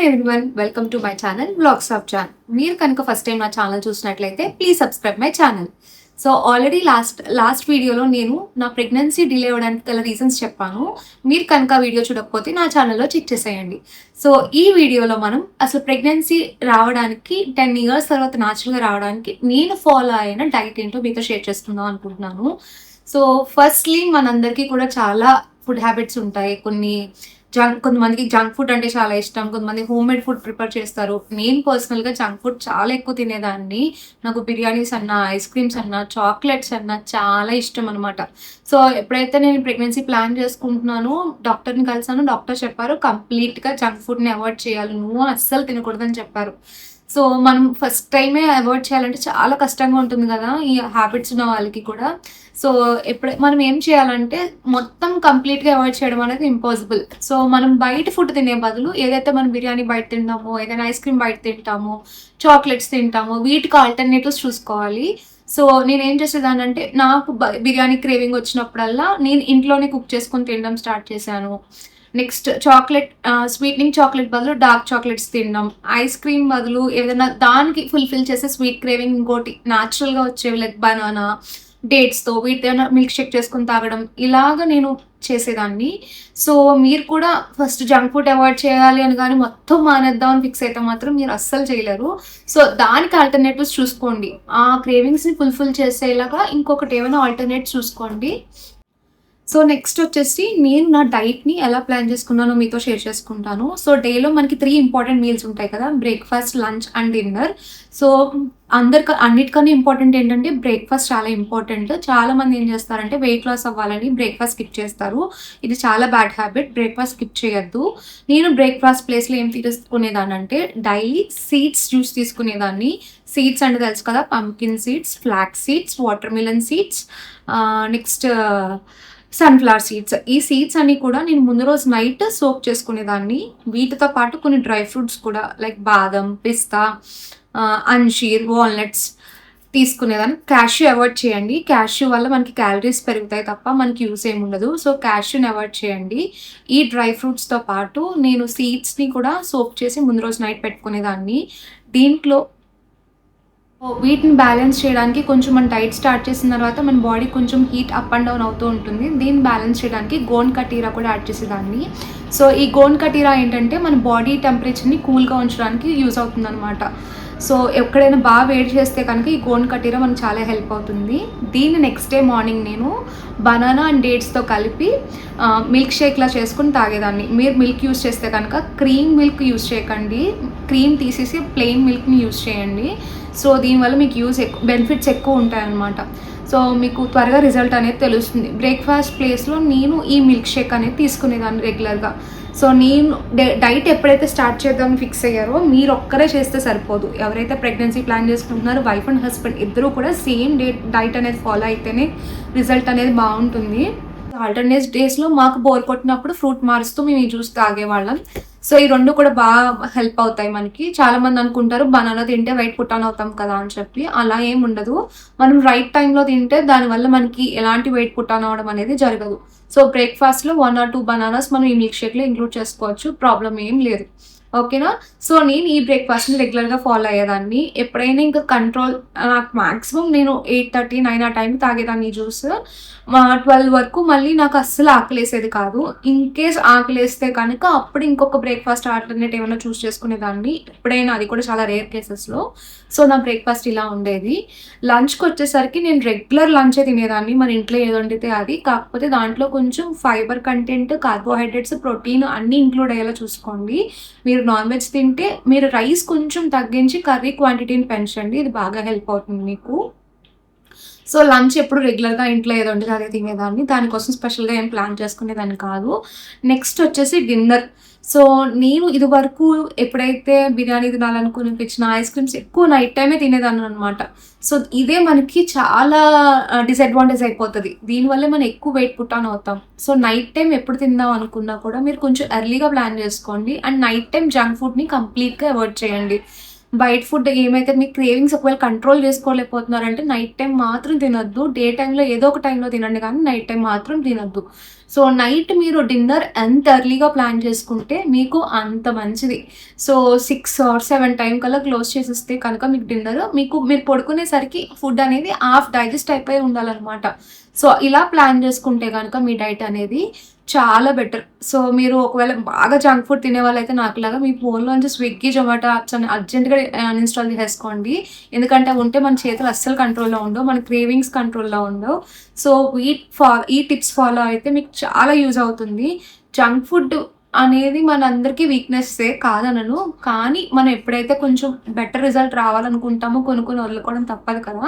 Hi everyone, welcome to my channel vlogs of John. మీరు కనుక first time నా channel చూసినట్లయితే please subscribe my channel. So already last వీడియోలో నేను నా ప్రెగ్నెన్సీ డిలే అవ్వడానికి గల రీజన్స్ చెప్పాను. మీరు కనుక వీడియో చూడకపోతే నా ఛానల్లో చెక్ చేసేయండి. సో ఈ వీడియోలో మనం అసలు ప్రెగ్నెన్సీ రావడానికి 10 years తర్వాత న్యాచురల్గా రావడానికి నేను ఫాలో అయిన డైట్ ఏంటో మీతో షేర్ చేసుకుందాం అనుకుంటున్నాను. సో ఫస్ట్లీ మనందరికీ కూడా చాలా ఫుడ్ హ్యాబిట్స్ ఉంటాయి. కొంతమందికి జంక్ ఫుడ్ అంటే చాలా ఇష్టం, కొంతమంది హోమ్ మేడ్ ఫుడ్ ప్రిపేర్ చేస్తారు. నేను పర్సనల్గా జంక్ ఫుడ్ చాలా ఎక్కువ తినేదాన్ని. నాకు బిర్యానీస్ అన్నా, ఐస్ క్రీమ్స్ అన్నా, చాక్లెట్స్ అన్నా చాలా ఇష్టం అనమాట. సో ఎప్పుడైతే నేను ప్రెగ్నెన్సీ ప్లాన్ చేసుకుంటున్నానో డాక్టర్ని కలిసాను. డాక్టర్ చెప్పారు కంప్లీట్గా జంక్ ఫుడ్ని అవాయిడ్ చేయాలి, నువ్వు అస్సలు తినకూడదని చెప్పారు. సో మనం ఫస్ట్ టైమే అవాయిడ్ చేయాలంటే చాలా కష్టంగా ఉంటుంది కదా ఈ హ్యాబిట్స్ ఉన్న వాళ్ళకి కూడా. సో మనం ఏం చేయాలంటే మొత్తం కంప్లీట్గా అవాయిడ్ చేయడం అనేది ఇంపాసిబుల్. సో మనం బయట ఫుడ్ తినే బదులు ఏదైతే మనం బిర్యానీ బయట తింటామో, ఏదైనా ఐస్ క్రీమ్ బయట తింటామో, చాక్లెట్స్ తింటామో వీటికి ఆల్టర్నేటివ్స్ చూసుకోవాలి. సో నేనేం చేసేదాన్ని అంటే నాకు బిర్యానీ క్రేవింగ్ వచ్చినప్పుడల్లా నేను ఇంట్లోనే కుక్ చేసుకొని తినడం స్టార్ట్ చేశాను. నెక్స్ట్ స్వీట్నింగ్ చాక్లెట్ బదులు డార్క్ చాక్లెట్స్ తినడం, ఐస్ క్రీమ్ బదులు ఏదైనా దానికి ఫుల్ఫిల్ చేసే స్వీట్ క్రేవింగ్ ఇంకోటి న్యాచురల్గా వచ్చేవి లైక్ బనానా, డేట్స్తో వీటితో మిల్క్ షేక్ చేసుకుని తాగడం, ఇలాగ నేను చేసేదాన్ని. సో మీరు కూడా ఫస్ట్ జంక్ ఫుడ్ అవాయిడ్ చేయాలి అని కానీ మొత్తం మానేద్దామని ఫిక్స్ అయితే మాత్రం మీరు అస్సలు చేయలేరు. సో దానికి ఆల్టర్నేటివ్స్ చూసుకోండి. ఆ క్రేవింగ్స్ని ఫుల్ఫిల్ చేసేలాగా ఇంకొకటి ఏమైనా ఆల్టర్నేట్ చూసుకోండి. సో నెక్స్ట్ వచ్చేసి నేను నా డైట్ని ఎలా ప్లాన్ చేసుకున్నానో మీతో షేర్ చేసుకుంటాను. సో డేలో మనకి 3 ఇంపార్టెంట్ మీల్స్ ఉంటాయి కదా, breakfast, lunch and dinner. So అన్నిటికన్నా ఇంపార్టెంట్ ఏంటంటే బ్రేక్ఫాస్ట్ చాలా ఇంపార్టెంట్. చాలామంది ఏం చేస్తారంటే వెయిట్ లాస్ అవ్వాలని బ్రేక్ఫాస్ట్ స్కిప్ చేస్తారు. ఇది చాలా బ్యాడ్ హ్యాబిట్, బ్రేక్ఫాస్ట్ స్కిప్ చేయొద్దు. నేను బ్రేక్ఫాస్ట్ ప్లేస్లో ఏం తీసుకునేదాన్ని అంటే డైలీ సీడ్స్ జ్యూస్ తీసుకునేదాన్ని. సీడ్స్ అంటే తెలుసు కదా, pumpkin seeds, flax seeds, water melon seeds, next sunflower seeds. ఈ సీడ్స్ అన్ని కూడా నేను ముందు రోజు నైట్ సోక్ చేసుకునేదాన్ని. వీటితో పాటు కొన్ని డ్రై ఫ్రూట్స్ కూడా లైక్ బాదం, పిస్తా, అంజీర్, వాల్నట్స్ తీసుకునేదాన్ని. క్యాష్యూ అవాయిడ్ చేయండి. క్యాష్యూ వల్ల మనకి క్యాలరీస్ పెరుగుతాయి తప్ప మనకి యూస్ ఏమి ఉండదు. సో క్యాష్యూని అవాయిడ్ చేయండి. ఈ డ్రై ఫ్రూట్స్తో పాటు నేను సీడ్స్ని కూడా సోక్ చేసి ముందు రోజు నైట్ పెట్టుకునేదాన్ని. దీంట్లో వీటిని బ్యాలెన్స్ చేయడానికి కొంచెం మన డైట్ స్టార్ట్ చేసిన తర్వాత మన బాడీ కొంచెం హీట్ అప్ అండ్ డౌన్ అవుతూ ఉంటుంది. దీన్ని బ్యాలెన్స్ చేయడానికి గోన్ కటీరా కూడా యాడ్ చేసేదాన్ని. సో ఈ గోన్ కటీరా ఏంటంటే మన బాడీ టెంపరేచర్ని కూల్గా ఉంచడానికి యూజ్ అవుతుంది అనమాట. సో ఎక్కడైనా బాగా వేడి చేస్తే కనుక ఈ గోన్ కటీరా మనకు చాలా హెల్ప్ అవుతుంది. దీన్ని నెక్స్ట్ డే మార్నింగ్ నేను బనానా అండ్ డేట్స్తో కలిపి మిల్క్ షేక్లా చేసుకుని తాగేదాన్ని. మీరు మిల్క్ యూస్ చేస్తే కనుక క్రీమ్ మిల్క్ యూస్ చేయకండి, క్రీమ్ తీసేసి ప్లెయిన్ మిల్క్ని యూస్ చేయండి. సో దీనివల్ల మీకు బెనిఫిట్స్ ఎక్కువ ఉంటాయన్నమాట. సో మీకు త్వరగా రిజల్ట్ అనేది తెలుస్తుంది. బ్రేక్ఫాస్ట్ ప్లేస్లో నేను ఈ మిల్క్ షేక్ అనేది తీసుకునేదాన్ని రెగ్యులర్గా. సో నేను డైట్ ఎప్పుడైతే స్టార్ట్ చేద్దామని ఫిక్స్ అయ్యారో మీరు ఒక్కరే చేస్తే సరిపోదు. ఎవరైతే ప్రెగ్నెన్సీ ప్లాన్ చేసుకుంటున్నారో వైఫ్ అండ్ హస్బెండ్ ఇద్దరూ కూడా సేమ్ డైట్ అనేది ఫాలో అయితేనే రిజల్ట్ అనేది బాగుంటుంది. ఆల్టర్నేట్ డేస్లో మాకు బోర్ కొట్టినప్పుడు ఫ్రూట్ మారుస్తూ మేము ఈ జ్యూస్ తాగేవాళ్ళం. సో ఈ రెండు కూడా బాగా హెల్ప్ అవుతాయి మనకి. చాలామంది అనుకుంటారు బనానా తింటే వెయిట్ పుట్టాన్ అవుతాం కదా అని చెప్పి. అలా ఏం ఉండదు. మనం రైట్ టైంలో తింటే దానివల్ల మనకి ఎలాంటి వెయిట్ పుట్టాన్ అవడం అనేది జరగదు. సో బ్రేక్ఫాస్ట్లో 1 or 2 బనానాస్ మనం ఈ మిల్క్ షేక్లో ఇంక్లూడ్ చేసుకోవచ్చు, ప్రాబ్లం ఏం లేదు. ఓకేనా. సో నేను ఈ బ్రేక్ఫాస్ట్ని రెగ్యులర్గా ఫాలో అయ్యేదాన్ని. ఎప్పుడైనా ఇంకా కంట్రోల్ నాకు మ్యాక్సిమం నేను 8:30, 9 ఆ టైంకి తాగేదాన్ని ఈ జ్యూస్. 12 వరకు మళ్ళీ నాకు అస్సలు ఆకలేసేది కాదు. ఇన్ కేస్ ఆకలేస్తే కనుక అప్పుడు ఇంకొక బ్రేక్ఫాస్ట్ ఆల్టర్నేట్ ఏమైనా చూస్ చేసుకునేదాన్ని ఎప్పుడైనా, అది కూడా చాలా రేర్ కేసెస్లో. సో నా బ్రేక్ఫాస్ట్ ఇలా ఉండేది. లంచ్కి వచ్చేసరికి నేను రెగ్యులర్ లంచే తినేదాన్ని. మన ఇంట్లో ఏది వండితే అది, కాకపోతే దాంట్లో కొంచెం ఫైబర్ కంటెంట్, కార్బోహైడ్రేట్స్, ప్రోటీన్ అన్నీ ఇంక్లూడ్ అయ్యేలా చూసుకోండి. మీరు నాన్ వెజ్ తింటే మీరు రైస్ కొంచెం తగ్గించి కర్రీ క్వాంటిటీని పెంచండి, ఇది బాగా హెల్ప్ అవుతుంది మీకు. సో లంచ్ ఎప్పుడు రెగ్యులర్గా ఇంట్లో ఏదో వండితే అదే తినేదాన్ని, దానికోసం స్పెషల్గా ఏం ప్లాన్ చేసుకునేదాన్ని కాదు. నెక్స్ట్ వచ్చేసి డిన్నర్. సో నేను ఇది వరకు ఎప్పుడైతే బిర్యానీ తినాలనుకునిపించిన ఐస్ క్రీమ్స్ ఎక్కువ నైట్ టైమే తినేదాన్ని అనమాట. సో ఇదే మనకి చాలా డిసడ్వాంటేజ్ అయిపోతుంది. దీనివల్లే మనం ఎక్కువ వెయిట్ పుట్టాన్ అవుతాం. సో నైట్ టైం ఎప్పుడు తిందాం అనుకున్నా కూడా మీరు కొంచెం ఎర్లీగా ప్లాన్ చేసుకోండి. అండ్ నైట్ టైం జంక్ ఫుడ్ని కంప్లీట్గా అవాయిడ్ చేయండి. బయట ఫుడ్ ఏమైతే మీ క్రేవింగ్స్ ఒకవేళ కంట్రోల్ చేసుకోలేకపోతున్నారంటే నైట్ టైం మాత్రం తినొద్దు. డే టైంలో ఏదో ఒక టైంలో తినండి కానీ నైట్ టైం మాత్రం తినొద్దు. సో నైట్ మీరు డిన్నర్ ఎంత ఎర్లీగా ప్లాన్ చేసుకుంటే మీకు అంత మంచిది. సో 6 ఆర్ 7 టైం కల్లా క్లోజ్ చేసేస్తే కనుక మీకు డిన్నర్ మీరు పడుకునేసరికి ఫుడ్ అనేది హాఫ్ డైజెస్ట్ అయిపోయి ఉండాలన్నమాట. సో ఇలా ప్లాన్ చేసుకుంటే కనుక మీ డైట్ అనేది చాలా బెటర్. సో మీరు ఒకవేళ బాగా జంక్ ఫుడ్ తినే వాళ్ళైతే నాకులాగా మీ ఫోన్లోంచి స్విగ్గీ, జొమాటో యాప్స్ అని అర్జెంట్గా అన్ఇన్స్టాల్ చేసేసుకోండి. ఎందుకంటే అవి ఉంటే మన చేతులు అస్సలు కంట్రోల్లో ఉండవు, మన క్రేవింగ్స్ కంట్రోల్లో ఉండవు. సో ఈ టిప్స్ ఫాలో అయితే మీకు చాలా యూజ్ అవుతుంది. జంక్ ఫుడ్ అనేది మనందరికీ వీక్నెస్సే కాదనను, కానీ మనం ఎప్పుడైతే కొంచెం బెటర్ రిజల్ట్ రావాలనుకుంటామో కొనుక్కొని వదులుకోవడం తప్పదు కదా.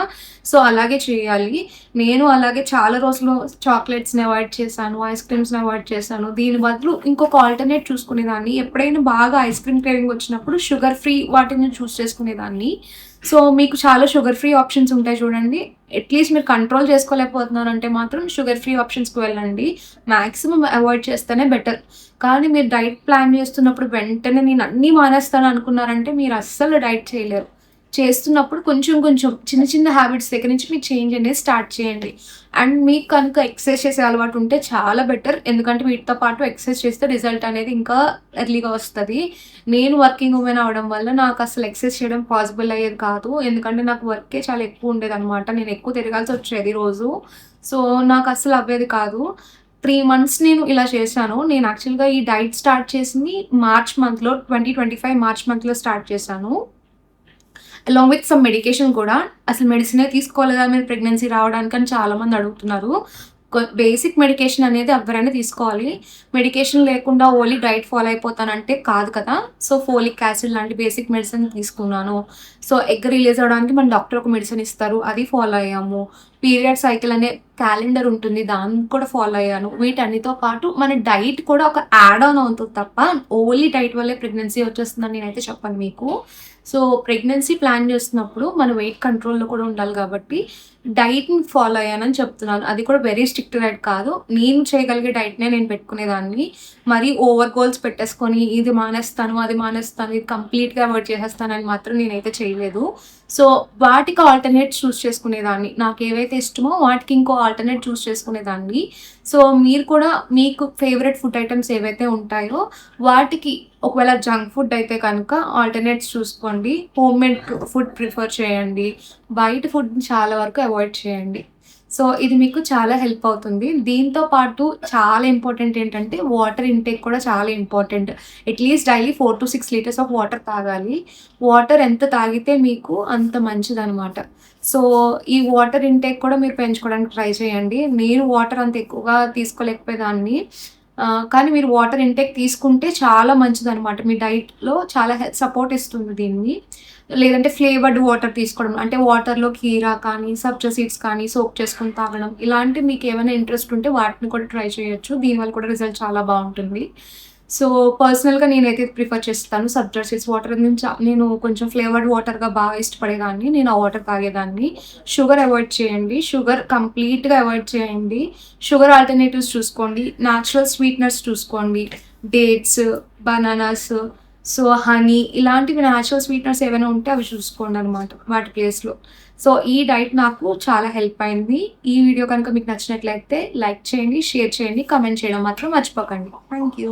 సో అలాగే చేయాలి. నేను అలాగే చాలా రోజులు చాక్లెట్స్ని అవాయిడ్ చేశాను, ఐస్ క్రీమ్స్ని అవాయిడ్ చేశాను. దీని బదులు ఇంకొక ఆల్టర్నేట్ చూసుకునేదాన్ని. ఎప్పుడైనా బాగా ఐస్ క్రీమ్ క్రేవింగ్ వచ్చినప్పుడు షుగర్ ఫ్రీ వాటిని చూస్ చేసుకునేదాన్ని. సో మీకు చాలా షుగర్ ఫ్రీ ఆప్షన్స్ ఉంటాయి చూడండి. అట్లీస్ట్ మీరు కంట్రోల్ చేసుకోలేకపోతున్నారంటే మాత్రం షుగర్ ఫ్రీ ఆప్షన్స్కి వెళ్ళండి. మ్యాక్సిమం అవాయిడ్ చేస్తేనే బెటర్. కానీ మీరు డైట్ ప్లాన్ చేస్తున్నప్పుడు వెంటనే నేను అన్నీ మానేస్తాను అనుకున్నారంటే మీరు అస్సలు డైట్ చేయలేరు. చేస్తున్నప్పుడు కొంచెం కొంచెం చిన్న చిన్న హ్యాబిట్స్ దగ్గర నుంచి మీరు చేంజ్ అనేది స్టార్ట్ చేయండి. అండ్ మీకు కనుక ఎక్సర్సైజ్ చేసే అలవాటు ఉంటే చాలా బెటర్. ఎందుకంటే వీటితో పాటు ఎక్సర్సైజ్ చేస్తే రిజల్ట్ అనేది ఇంకా ఎర్లీగా వస్తుంది. నేను వర్కింగ్ ఉమెన్ అవడం వల్ల నాకు అసలు ఎక్సర్సైజ్ చేయడం పాసిబుల్ అయ్యేది కాదు. ఎందుకంటే నాకు వర్కే చాలా ఎక్కువ ఉండేది అనమాట. నేను ఎక్కువ తిరగాల్సి వచ్చేది రోజు. సో నాకు అసలు అవ్వేది కాదు. 3 months నేను ఇలా చేశాను. నేను యాక్చువల్గా ఈ డైట్ స్టార్ట్ చేసింది మార్చ్ మంత్లో, 2025 మార్చ్ మంత్లో స్టార్ట్ చేశాను. అలాంగ్ విత్ సమ్ మెడికేషన్ కూడా. అసలు మెడిసినే తీసుకోలేదా మీరు ప్రెగ్నెన్సీ రావడానికి అని చాలామంది అడుగుతున్నారు. బేసిక్ మెడికేషన్ అనేది ఎవరైనా తీసుకోవాలి. మెడికేషన్ లేకుండా ఓన్లీ డైట్ ఫాలో అయిపోతానంటే కాదు కదా. సో ఫోలిక్ యాసిడ్ లాంటి బేసిక్ మెడిసిన్ తీసుకున్నాను. సో ఎగ్ రిలీజ్ అవ్వడానికి మన డాక్టర్ ఒక మెడిసిన్ ఇస్తారు, అది ఫాలో అయ్యాము. పీరియడ్ సైకిల్ అనే క్యాలెండర్ ఉంటుంది, దాన్ని కూడా ఫాలో అయ్యాను. వీటన్నిటితో పాటు మన డైట్ కూడా ఒక యాడ్ ఆన్ అవుతుంది తప్ప ఓన్లీ డైట్ వల్లే ప్రెగ్నెన్సీ వచ్చేస్తుందని నేనైతే చెప్పను మీకు. సో ప్రెగ్నెన్సీ ప్లాన్ చేస్తున్నప్పుడు మన వెయిట్ కంట్రోల్లో కూడా ఉండాలి కాబట్టి డైట్ని ఫాలో అయ్యానని చెప్తున్నాను. అది కూడా వెరీ స్ట్రిక్ట్ డైట్ కాదు. నేను చేయగలిగే డైట్నే నేను పెట్టుకునేదాన్ని. మరి ఓవర్ గోల్స్ పెట్టేసుకొని ఇది మానేస్తాను, అది మానేస్తాను, ఇది కంప్లీట్గా అవాయిడ్ చేసేస్తానని మాత్రం నేనైతే చేయలేదు. సో వాటికి ఆల్టర్నేట్ చూస్ చేసుకునేదాన్ని. నాకు ఏవైతే ఇష్టమో వాటికి ఇంకో ఆల్టర్నేట్ చూస్ చేసుకునేదాన్ని. సో మీరు కూడా మీకు ఫేవరెట్ ఫుడ్ ఐటమ్స్ ఏవైతే ఉంటాయో వాటికి, ఒకవేళ జంక్ ఫుడ్ అయితే కనుక ఆల్టర్నేట్స్ చూసుకోండి. హోమ్ మేడ్ ఫుడ్ ప్రిఫర్ చేయండి. బయట ఫుడ్ చాలా వరకు అవాయిడ్ చేయండి. సో ఇది మీకు చాలా హెల్ప్ అవుతుంది. దీంతో పాటు చాలా ఇంపార్టెంట్ ఏంటంటే వాటర్ ఇంటేక్ కూడా చాలా important. At least daily 4 to 6 litres of water తాగాలి. వాటర్ ఎంత తాగితే మీకు అంత మంచిదనమాట. సో ఈ వాటర్ ఇంటేక్ కూడా మీరు పెంచుకోవడానికి ట్రై చేయండి. నేను వాటర్ అంత ఎక్కువగా తీసుకోలేకపోయేదాన్ని. కానీ మీరు వాటర్ ఇంటేక్ తీసుకుంటే చాలా మంచిదనమాట. మీ డైట్లో చాలా సపోర్ట్ ఇస్తుంది దీన్ని. లేదంటే ఫ్లేవర్డ్ వాటర్ తీసుకోవడం, అంటే వాటర్లో కీరా కానీ, సబ్జా సీడ్స్ కానీ సోక్ చేసుకొని తాగడం, ఇలాంటివి మీకు ఏమైనా ఇంట్రెస్ట్ ఉంటే వాటిని కూడా ట్రై చేయొచ్చు. దీనివల్ల కూడా రిజల్ట్ చాలా బాగుంటుంది. సో పర్సనల్గా నేనైతే ప్రిఫర్ చేస్తాను సబ్జా సీడ్స్ వాటర్. నేను కొంచెం ఫ్లేవర్డ్ వాటర్గా బాగా ఇష్టపడేదాన్ని. నేను ఆ వాటర్ తాగేదాన్ని. షుగర్ అవాయిడ్ చేయండి. షుగర్ కంప్లీట్గా అవాయిడ్ చేయండి. షుగర్ ఆల్టర్నేటివ్స్ చూసుకోండి. న్యాచురల్ స్వీట్నర్స్ చూసుకోండి. డేట్స్, బనానాస్, సో హనీ, ఇలాంటివి న్యాచురల్ స్వీట్నర్స్ ఏమైనా ఉంటే అవి చూసుకోండి అనమాట వాటి ప్లేస్లో. సో ఈ డైట్ నాకు చాలా హెల్ప్ అయింది. ఈ వీడియో కనుక మీకు నచ్చినట్లయితే లైక్ చేయండి, షేర్ చేయండి, కమెంట్ చేయడం మాత్రం మర్చిపోకండి. Thank you.